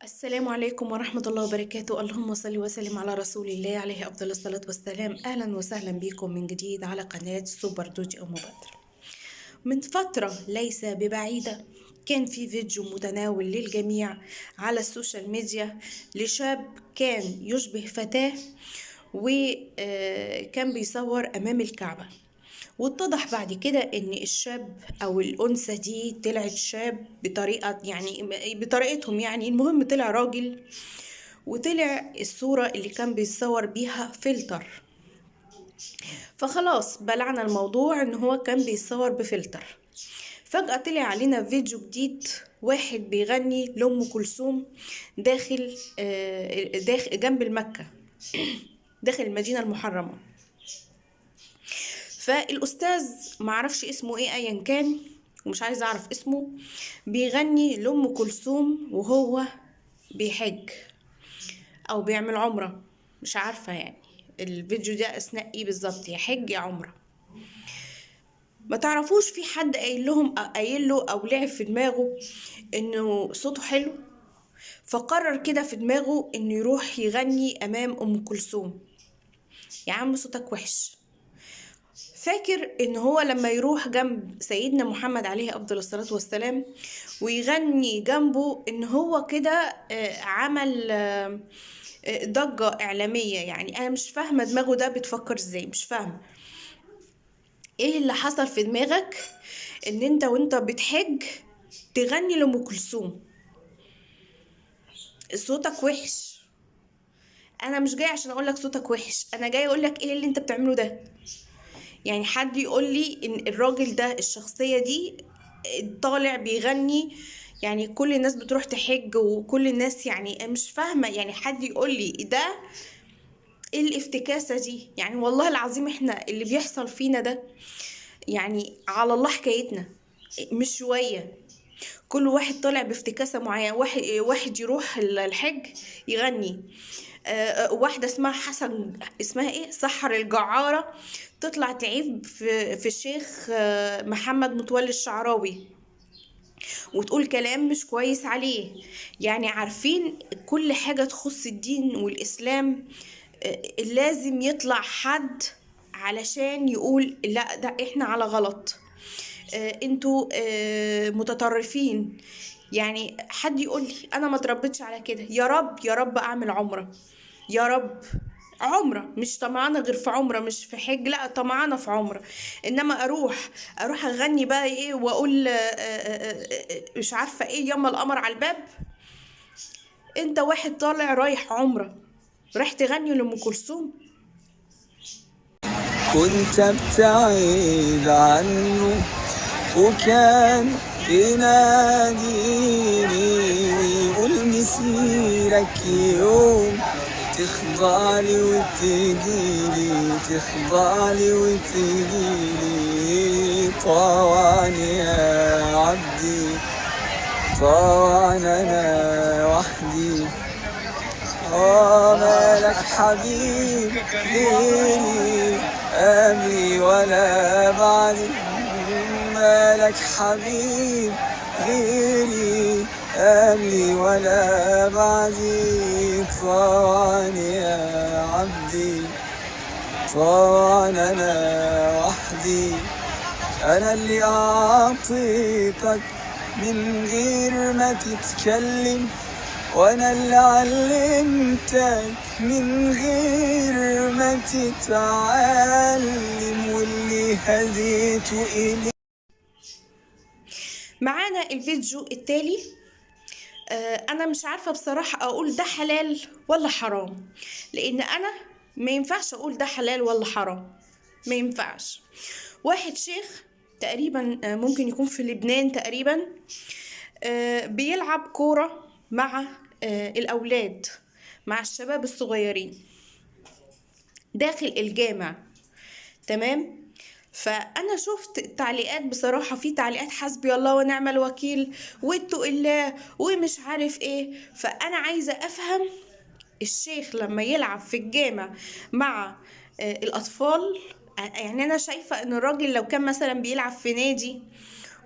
السلام عليكم ورحمة الله وبركاته. اللهم صل وسلم على رسول الله عليه أفضل الصلاة والسلام. أهلا وسهلا بكم من جديد على قناة سوبر دوج أم بدر. من فترة ليس ببعيدة كان في فيديو متناول للجميع على السوشيال ميديا لشاب كان يشبه فتاة وكان بيصور أمام الكعبة، واتضح بعد كده ان الشاب او الانثى دي طلعت شاب بطريقه بطريقتهم، المهم طلع راجل، وطلع الصوره اللي كان بيتصور بيها فلتر. فخلاص بلعنا الموضوع ان هو كان بيتصور بفلتر. فجأة طلع علينا فيديو جديد، واحد بيغني لأم كلثوم داخل جنب المكة، داخل المدينة المحرمة. فالاستاذ معرفش اسمه ايه ايا كان، ومش عايزه اعرف اسمه، بيغني لأم كلثوم وهو بيحج او بيعمل عمره، مش عارفه الفيديو ده اثناء ايه بالظبط، يا حج يا عمره. ما تعرفوش في حد قايل له او لعب في دماغه انه صوته حلو، فقرر كده في دماغه انه يروح يغني امام ام كلثوم. يا عم صوتك وحش. فاكر ان هو لما يروح جنب سيدنا محمد عليه افضل الصلاة والسلام ويغني جنبه ان هو كده عمل ضجة اعلامية؟ يعني انا مش فاهمة دماغه ده بتفكر ازاي، مش فاهمة ايه اللي حصل في دماغك ان انت وانت بتحج تغني لأم كلثوم. صوتك وحش. انا مش جاي عشان اقولك صوتك وحش، انا جاي اقولك ايه اللي انت بتعمله ده. يعني حد يقول لي ان الراجل ده الشخصية دي طالع بيغني، يعني كل الناس بتروح تحج وكل الناس، يعني مش فاهمة، يعني حد يقول لي ده ايه الافتكاسة دي؟ يعني والله العظيم احنا اللي بيحصل فينا ده يعني على الله حكايتنا، مش شوية. كل واحد طالع بافتكاسة معينة، واحد يروح الحج يغني، واحدة اسمها اسمها ايه، سحر الجعارة، تطلع تعيب في الشيخ محمد متولي الشعراوي وتقول كلام مش كويس عليه. يعني عارفين كل حاجة تخص الدين والإسلام لازم يطلع حد علشان يقول لا ده احنا على غلط، انتوا متطرفين. يعني حد يقول لي انا ما اتربيتش على كده، يا رب يا رب اعمل عمره، يا رب عمره، مش طمعانه غير في عمره، مش في حج، لا طمعانه في عمره. انما اروح اغني بقى ايه واقول مش عارفه ايه، ياما القمر على الباب. انت واحد طالع رايح عمره رايح تغني لأم كلثوم؟ كنت ابتعد عنه وكان يناديني ويقول مسيرك يوم تخضعلي وتجيلي، تخضعلي وتجيلي. طوعا يا عبدي، طوعا انا وحدي. مالك حبيب غيري قبلي ولا بعدي، مالك حبيب غيري قبلي ولا بعدي. طوعا يا عبدي، طوعا انا وحدي. انا اللي اعطيتك من غير ما تتكلم، وانا اللي علمتك من غير ما تتعلم، واللي هديته إلي. معانا الفيديو التالي. انا مش عارفة بصراحة اقول ده حلال ولا حرام، لان انا ما ينفعش اقول ده حلال ولا حرام، ما ينفعش. واحد شيخ تقريبا ممكن يكون في لبنان تقريبا، بيلعب كورة مع الاولاد، مع الشباب الصغيرين داخل الجامع، تمام. فانا شفت التعليقات، بصراحة في تعليقات حسبي الله ونعم الوكيل واتقوا الله ومش عارف ايه. فانا عايزة افهم الشيخ لما يلعب في الجامع مع الاطفال، يعني انا شايفة ان الراجل لو كان مثلا بيلعب في نادي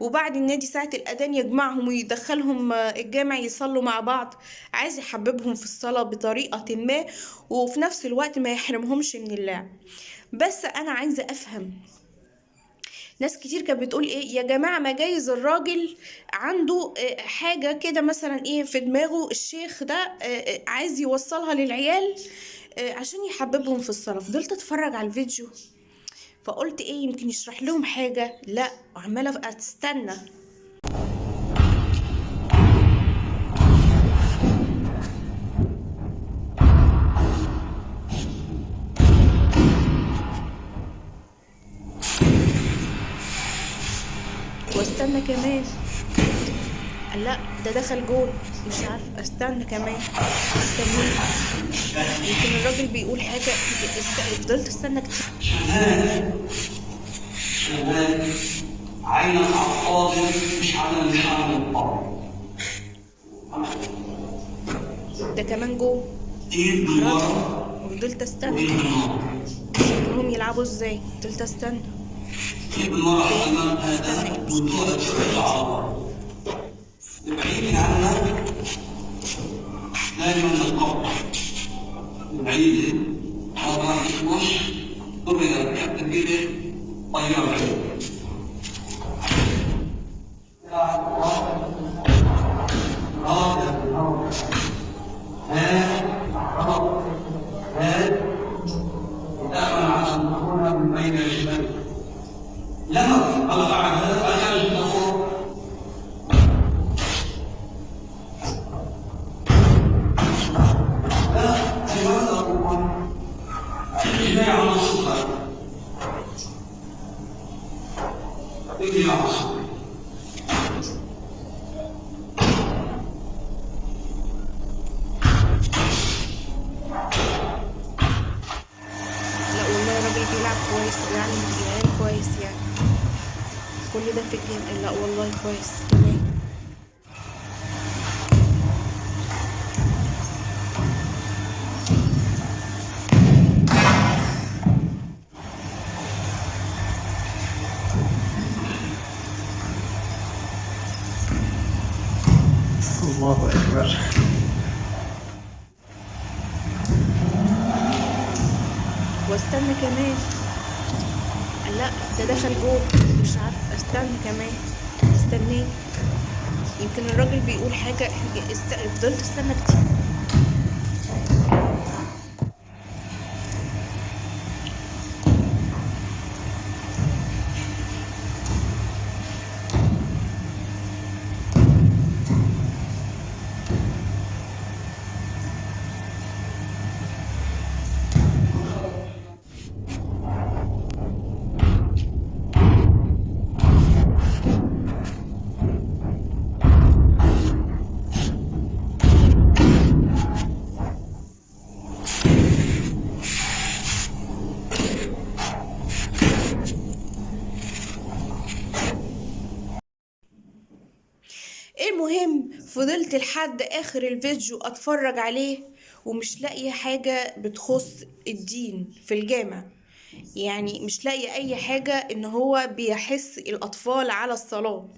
وبعد النادي ساعة الأذان يجمعهم ويدخلهم الجامع يصلوا مع بعض. عايز يحببهم في الصلاة بطريقة ما، وفي نفس الوقت ما يحرمهمش من اللعب. بس أنا عايزة أفهم، ناس كتير كانت بتقول ايه يا جماعة، ما جايز الراجل عنده حاجة كده مثلا ايه في دماغه، الشيخ ده عايز يوصلها للعيال عشان يحببهم في الصلاة. فضلت اتفرج على الفيديو، فقلت ايه يمكن يشرح لهم حاجة، لا، وعمالة ابقى تستنى. واستنى كمان، لا ده دخل جول، مش عارف، استنى كمان، استنى، يمكن الراجل بيقول حاجة، فضلت استنى كتير. شغال عين الأعصاب مش على لسان الطبع. ده كمان جول، إيد من حرام. ورا وفضلت استنى، وإيد من ورا. شكلهم يلعبوا ازاي، فضلت استنى إيد من ورا تاني، أمام استنى، ايه هذا المشكلة وتقعد ترجع عادي. ورا. بعيد عنك دائما القبر. بعيد هذا مش ضرب كتف كده طيارة. لما الله تعالى أجل الأخوة لا أيوة الأخوة إجماع على السلطة إجماع على السلطة. لا والله الراجل بيلعب كويس وبيعلم العيال كويس يعني، كل ده في الجيم، لا والله كويس كمان. الله أكبر. واستنى كمان، لا ده دخل جول، مش عارف، استنى كمان، استناه، يمكن الراجل بيقول حاجة، فضلت استنى كتير. المهم فضلت لحد اخر الفيديو اتفرج عليه، ومش لاقيه حاجه بتخص الدين في الجامع. يعني مش لاقيه اي حاجه ان هو بيحث الاطفال على الصلاه،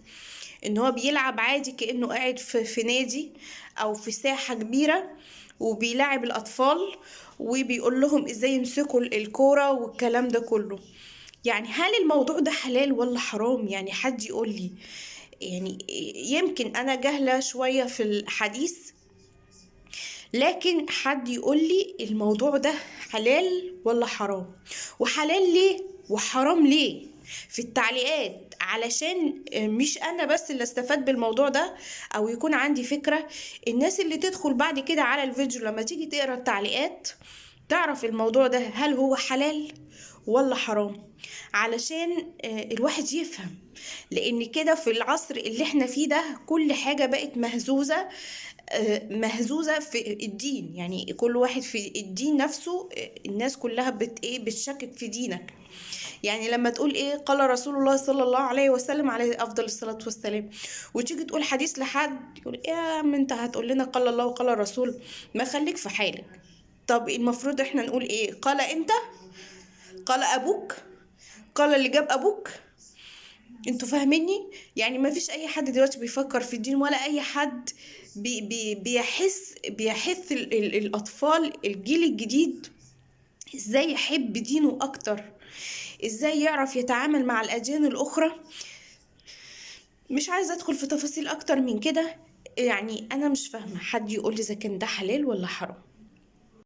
ان هو بيلعب عادي كانه قاعد في نادي او في ساحه كبيره، وبيلعب الاطفال وبيقول لهم ازاي يمسكوا الكوره والكلام ده كله. يعني هل الموضوع ده حلال ولا حرام؟ يعني حد يقول لي. يعني يمكن انا جاهله شويه في الحديث، لكن حد يقول لي الموضوع ده حلال ولا حرام، وحلال ليه وحرام ليه في التعليقات، علشان مش انا بس اللي استفاد بالموضوع ده، او يكون عندي فكرة، الناس اللي تدخل بعد كده على الفيديو لما تيجي تقرا التعليقات تعرف الموضوع ده هل هو حلال ولا حرام، علشان الواحد يفهم. لان كده في العصر اللي احنا فيه ده كل حاجة بقت مهزوزة، مهزوزة في الدين. يعني كل واحد في الدين نفسه، الناس كلها بتشكك في دينك. يعني لما تقول ايه قال رسول الله صلى الله عليه وسلم عليه افضل الصلاة والسلام، وتيجي تقول حديث لحد يقول ايه يا عم انت هتقول لنا قال الله وقال الرسول، ما خليك في حالك. طب المفروض احنا نقول ايه؟ قال انت، قال ابوك، قال اللي جاب ابوك. انتوا فاهميني؟ يعني ما فيش اي حد دلوقتي بيفكر في الدين، ولا اي حد بيحث الاطفال، الجيل الجديد ازاي يحب دينه اكتر، ازاي يعرف يتعامل مع الاديان الاخرى. مش عايزه ادخل في تفاصيل اكتر من كده. يعني انا مش فاهمه حد يقول لي اذا كان ده حلال ولا حرام.